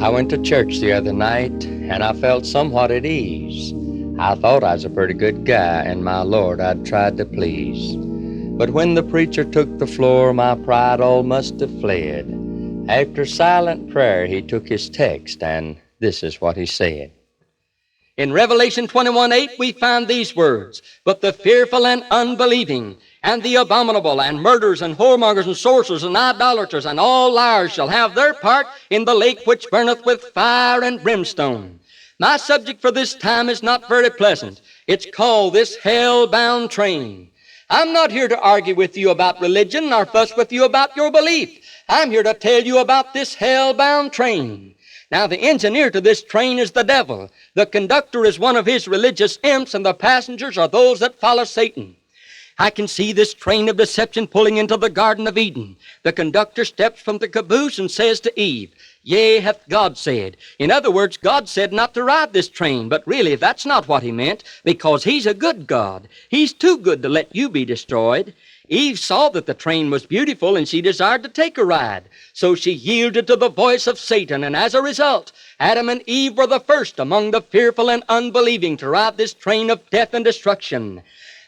I went to church the other night, and I felt somewhat at ease. I thought I was a pretty good guy, and my Lord I'd tried to please. But when the preacher took the floor, my pride all must have fled. After silent prayer, he took his text, and this is what he said. In Revelation 21:8, we find these words, "But the fearful and unbelieving, and the abominable, and murderers, and whoremongers, and sorcerers, and idolaters, and all liars shall have their part in the lake which burneth with fire and brimstone." My subject for this time is not very pleasant. It's called this hell-bound train. I'm not here to argue with you about religion or fuss with you about your belief. I'm here to tell you about this hell-bound train. Now, the engineer to this train is the devil. The conductor is one of his religious imps, and the passengers are those that follow Satan. I can see this train of deception pulling into the Garden of Eden. The conductor steps from the caboose and says to Eve, "Yea, hath God said." In other words, God said not to ride this train, but really that's not what he meant, because he's a good God. He's too good to let you be destroyed. Eve saw that the train was beautiful, and she desired to take a ride. So she yielded to the voice of Satan, and as a result, Adam and Eve were the first among the fearful and unbelieving to ride this train of death and destruction.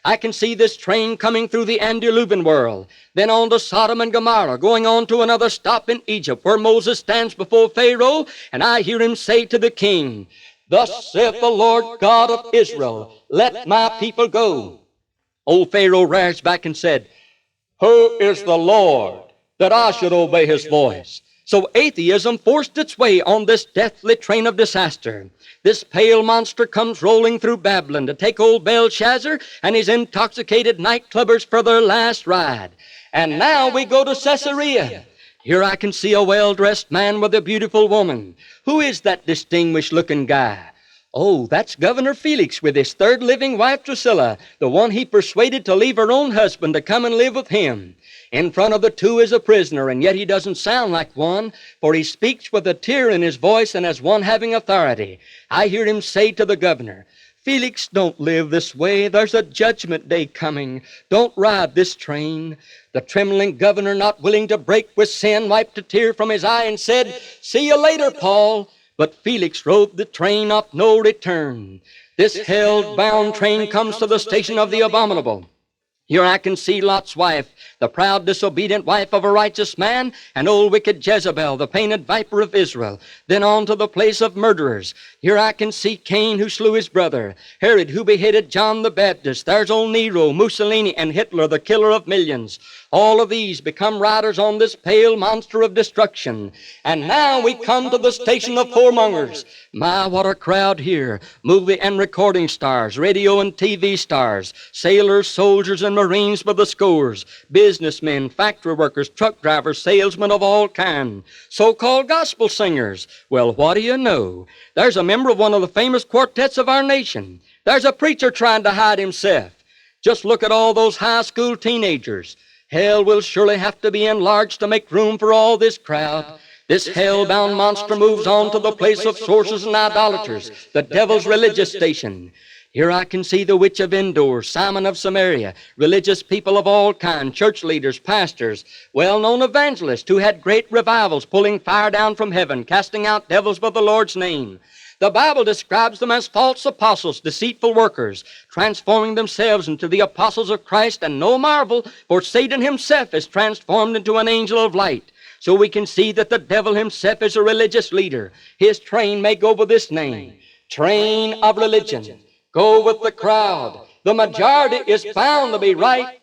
I can see this train coming through the antediluvian world, then on to Sodom and Gomorrah, going on to another stop in Egypt, where Moses stands before Pharaoh, and I hear him say to the king, "Thus saith the Lord God of Israel, let my people go." Old Pharaoh rears back and said, "Who is the Lord that I should obey his voice?" So atheism forced its way on this deathly train of disaster. This pale monster comes rolling through Babylon to take old Belshazzar and his intoxicated nightclubbers for their last ride. And now we go to Caesarea. Here I can see a well-dressed man with a beautiful woman. Who is that distinguished-looking guy? Oh, that's Governor Felix with his third living wife, Drusilla, the one he persuaded to leave her own husband to come and live with him. In front of the two is a prisoner, and yet he doesn't sound like one, for he speaks with a tear in his voice and as one having authority. I hear him say to the governor, "Felix, don't live this way. There's a judgment day coming. Don't ride this train." The trembling governor, not willing to break with sin, wiped a tear from his eye and said, "See you later, Paul." But Felix rode the train of no return. This hell-bound train comes to the station of the abominable. Here I can see Lot's wife, the proud, disobedient wife of a righteous man, and old wicked Jezebel, the painted viper of Israel. Then on to the place of murderers. Here I can see Cain, who slew his brother, Herod, who beheaded John the Baptist. There's old Nero, Mussolini, and Hitler, the killer of millions. All of these become riders on this pale monster of destruction. And now we come to the station of whoremongers. My, what a crowd here. Movie and recording stars, radio and TV stars, sailors, soldiers, and Marines by the scores, businessmen, factory workers, truck drivers, salesmen of all kinds, so-called gospel singers. Well, what do you know? There's a member of one of the famous quartets of our nation. There's a preacher trying to hide himself. Just look at all those high school teenagers. Hell will surely have to be enlarged to make room for all this crowd. This hell-bound monster moves on to the place of sorcerers and idolaters, the devil's religious station. Here I can see the witch of Endor, Simon of Samaria, religious people of all kinds, church leaders, pastors, well-known evangelists who had great revivals, pulling fire down from heaven, casting out devils by the Lord's name. The Bible describes them as false apostles, deceitful workers, transforming themselves into the apostles of Christ, and no marvel, for Satan himself is transformed into an angel of light. So we can see that the devil himself is a religious leader. His train may go by this name, train of religion. Go with the crowd. The majority is found to be right,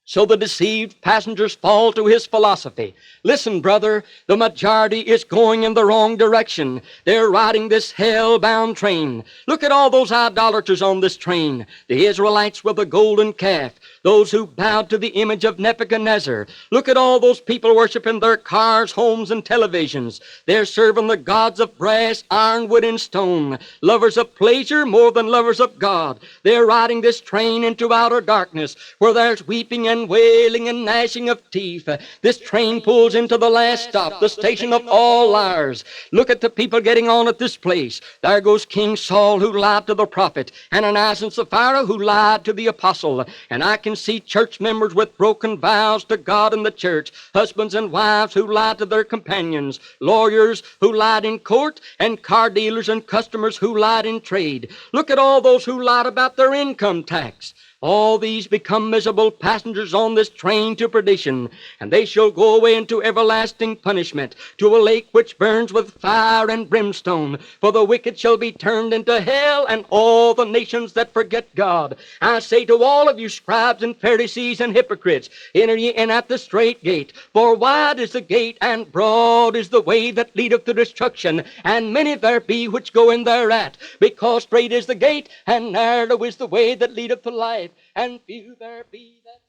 so the deceived passengers fall to his philosophy. Listen, brother, the majority is going in the wrong direction. They're riding this hell-bound train. Look at all those idolaters on this train. The Israelites with the golden calf, those who bowed to the image of Nebuchadnezzar. Look at all those people worshiping their cars, homes, and televisions. They're serving the gods of brass, iron, wood, and stone, lovers of pleasure more than lovers of God. They're riding this train into outer darkness, where there's weeping and wailing and gnashing of teeth. This train pulls into the last stop, the station of all liars. Look at the people getting on at this place. There goes King Saul, who lied to the prophet, Ananias and Sapphira, who lied to the apostle. And I can see church members with broken vows to God and the church, husbands and wives who lied to their companions, lawyers who lied in court, and car dealers and customers who lied in trade. Look at all those who lied about their income tax. All these become miserable passengers on this train to perdition, and they shall go away into everlasting punishment, to a lake which burns with fire and brimstone. For the wicked shall be turned into hell, and all the nations that forget God. I say to all of you scribes and Pharisees and hypocrites, enter ye in at the strait gate, for wide is the gate, and broad is the way that leadeth to destruction, and many there be which go in thereat. Because strait is the gate, and narrow is the way that leadeth to life, and few there be that